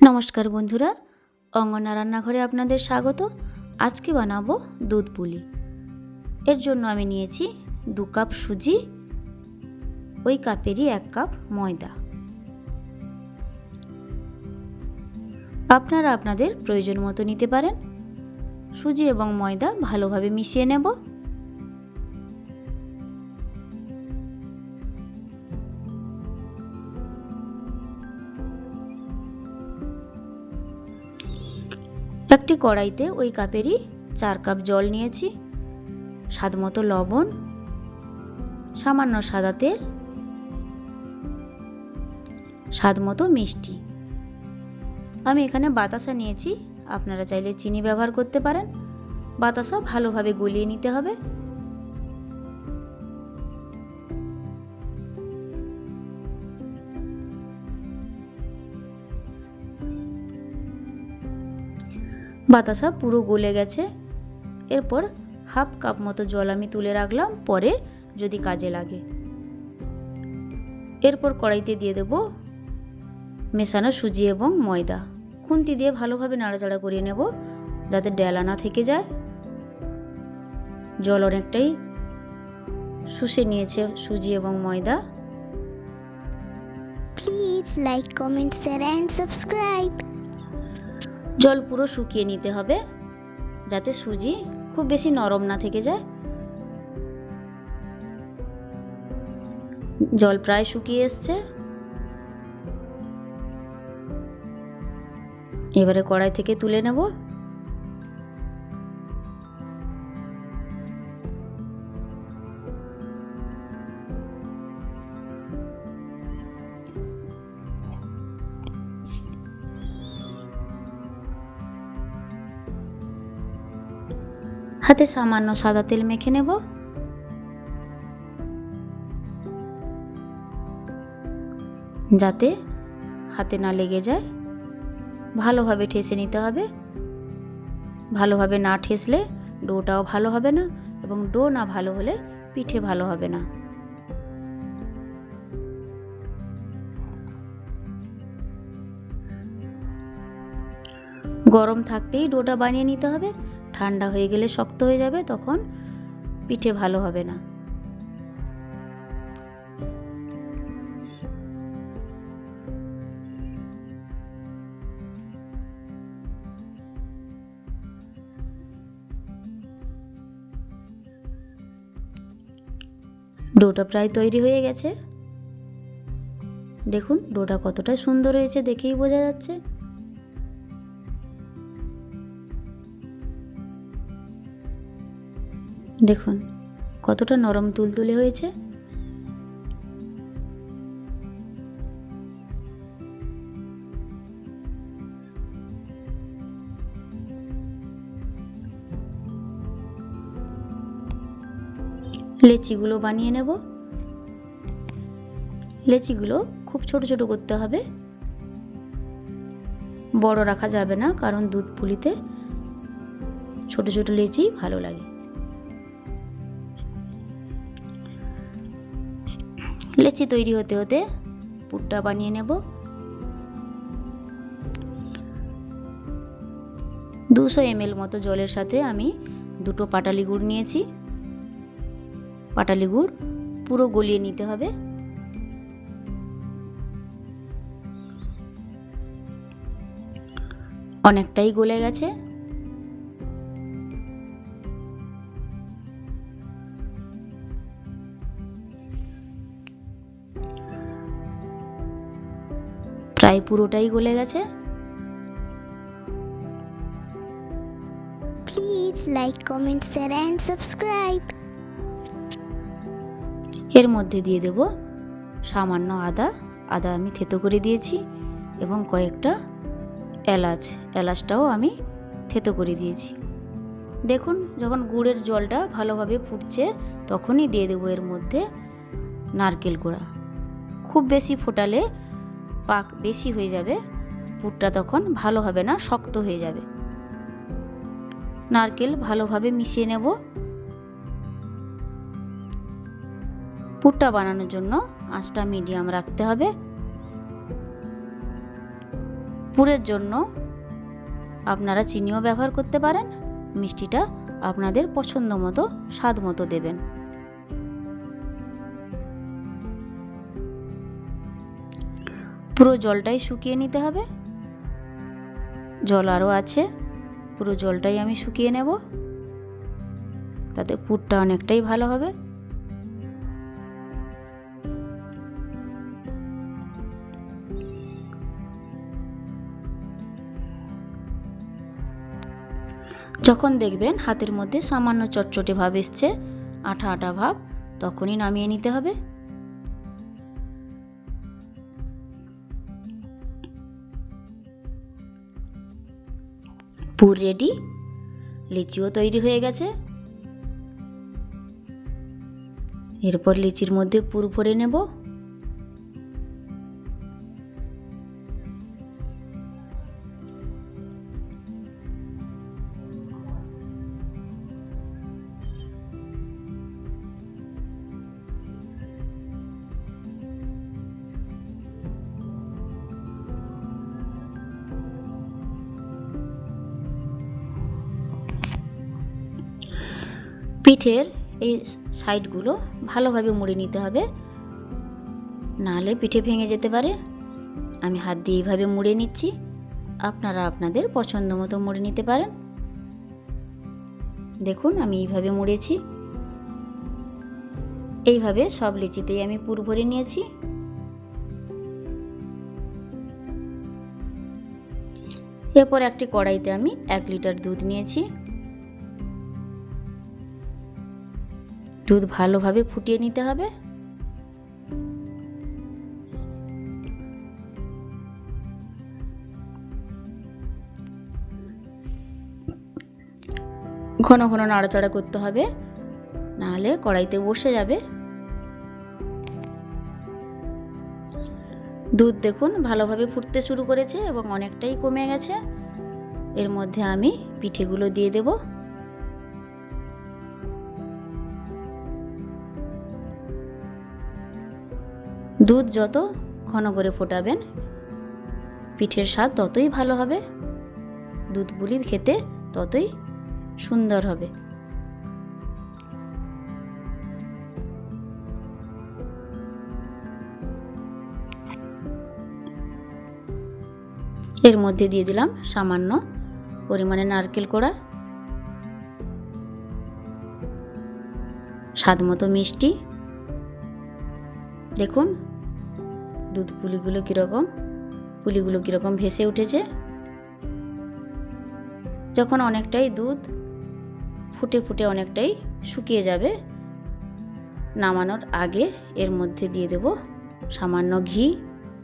নমস্কার বন্ধুরা, অঙ্গনা রান্নাঘরে আপনাদের স্বাগত। আজকে বানাবো দুধ পুলি। এর জন্য আমি নিয়েছি 2 কাপ সুজি, ওই কাপেরই 1 কাপ ময়দা। আপনারা আপনাদের প্রয়োজন মতো নিতে পারেন। সুজি এবং ময়দা ভালোভাবে মিশিয়ে নেব। একটি কড়াইতে ওই কাপেরই 4 কাপ জল নিয়েছি, স্বাদ মতো লবণ, সামান্য সাদা তেল, স্বাদ মতো মিষ্টি। আমি এখানে বাতাসা নিয়েছি, আপনারা চাইলে চিনি ব্যবহার করতে পারেন। বাতাসা ভালোভাবে গলিয়ে নিতে হবে। বাতাসা পুরো গলে গেছে। এরপর হাফ কাপ মতো জল আমি তুলে রাখলাম, পরে যদি কাজে লাগে। এরপর কড়াইতে দিয়ে দেব মেশানো সুজি এবং ময়দা। খুন্তি দিয়ে ভালোভাবে নাড়াচাড়া করিয়ে নেব, যাতে ডেলা না থেকে যায়। জল অনেকটাই শুষে নিয়েছে সুজি এবং ময়দা। Please like, comment, share and subscribe. জল পুরো শুকিয়ে নিতে হবে, যাতে সুজি খুব বেশি নরম না থেকে যায়। জল প্রায় শুকিয়ে এসছে। এবারে কড়াই থেকে তুলে নেব। হাতে সামান্য সাদা তেল মেখে নেব। যাতে হাতে না লেগে যায়। ভালোভাবে ঠেসে নিতে হবে। ভালোভাবে না ঠেসলে ডোটাও ভালো হবে না, এবং ডো না ভালো হলে পিঠে ভালো হবে না। গরম থাকতেই ডোটা বানিয়ে নিতে হবে। ঠান্ডা হয়ে গেলে শক্ত হয়ে যাবে, তখন পিঠে ভালো হবে না। ডোটা প্রায় তৈরি হয়ে গেছে। দেখুন ডোটা কতটা সুন্দর হয়েছে, দেখেই বোঝা যাচ্ছে। দেখুন কতটা নরম তুলতুলে হয়েছে। লেচিগুলো বানিয়ে নেব। লেচিগুলো খুব ছোট ছোট করতে হবে, বড় রাখা যাবে না, কারণ দুধ পুলিতে ছোট ছোট লেচি ভালো লাগে। লেচি তৈরি হতে হতে পুরটা বানিয়ে নেব। 200 ml মতো জলের সাথে আমি 2টো পাটালি গুড় নিয়েছি। পাটালি গুড় পুরো গলিয়ে নিতে হবে। অনেকটাই গলে গেছে। প্রায় পুরোটাই গলে গেছে। Please like, comment, share and subscribe. এর মধ্যে দিয়ে দেব সামান্য আদা। আদা আমি থেতো করে দিয়েছি, এবং কয়েকটা এলাচটাও আমি থেতো করে দিয়েছি। দেখুন যখন গুড়ের জলটা ভালোভাবে ফুটছে, তখনই দিয়ে দেবো এর মধ্যে নারকেল কোড়া। খুব বেশি ফোটালে পাক বেশি হয়ে যাবে, পুরটা তখন ভালো হবে না, শক্ত হয়ে যাবে। নারকেল ভালোভাবে মিশিয়ে নেব। পুরটা বানানোর জন্য আঁচটা মিডিয়াম রাখতে হবে। পুরের জন্য আপনারা চিনিও ব্যবহার করতে পারেন। মিষ্টিটা আপনাদের পছন্দ মতো, স্বাদ মতো দেবেন। পুরো জলটাই শুকিয়ে নিতে হবে। জল আরও আছে, পুরো জলটাই আমি শুকিয়ে নেব, তাতে পুরটা অনেকটাই ভালো হবে। যখন দেখবেন হাতের মধ্যে সামান্য চটচটে ভাব এসছে, আঠা আঠা ভাব, তখনই নামিয়ে নিতে হবে। পুর রেডি, লিচিও তৈরি হয়ে গেছে। এরপর লিচির মধ্যে পুর ভরে নেব। পিঠের এই সাইডগুলো ভালোভাবে মুড়ে নিতে হবে, নাহলে পিঠে ভেঙে যেতে পারে। আমি হাত দিয়ে এইভাবে মুড়ে নিচ্ছি, আপনারা আপনাদের পছন্দ মতো মুড়ে নিতে পারেন। দেখুন আমি এইভাবে মুড়েছি। এইভাবে সব লিচিতেই আমি পুর ভরে নিয়েছি। এরপর একটি কড়াইতে আমি 1 লিটার দুধ নিয়েছি। দুধ ভালোভাবে ফুটিয়ে নিতে হবে। ঘন ঘন নাড়াচাড়া করতে হবে, নাহলে কড়াইতে বসে যাবে। দুধ দেখুন ভালোভাবে ফুটতে শুরু করেছে এবং অনেকটাই কমে গেছে। এর মধ্যে আমি পিঠেগুলো দিয়ে দেব। দুধ যত ঘন করে ফোটাবেন, পিঠের স্বাদ ততই ভালো হবে, দুধ পুলি খেতে ততই সুন্দর হবে। এর মধ্যে দিয়ে দিলাম সামান্য পরিমাণে নারকেল কোড়া, স্বাদ মতো মিষ্টি। দেখুন দুধ পুলিগুলো কীরকম ভেসে উঠেছে। যখন অনেকটাই দুধ ফুটে ফুটে অনেকটাই শুকিয়ে যাবে, নামানোর আগে এর মধ্যে দিয়ে দেব সামান্য ঘি।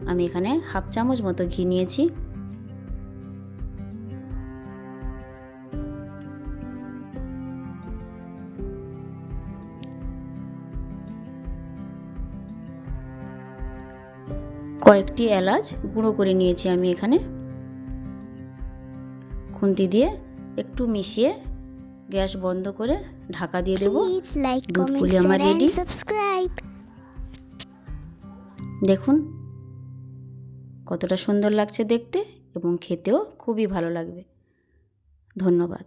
আমি এখানে 1/2 চামচ মতো ঘি নিয়েছি। কয়েকটি এলাচ গুঁড়ো করে নিয়েছি আমি এখানে। খুন্তি দিয়ে একটু মিশিয়ে গ্যাস বন্ধ করে ঢাকা দিয়ে দেব। Please like, দুধ comment, পুলি আমার share and রেডি। subscribe. দেখুন কতটা সুন্দর লাগছে দেখতে এবং খেতেও খুবই ভালো লাগবে। ধন্যবাদ।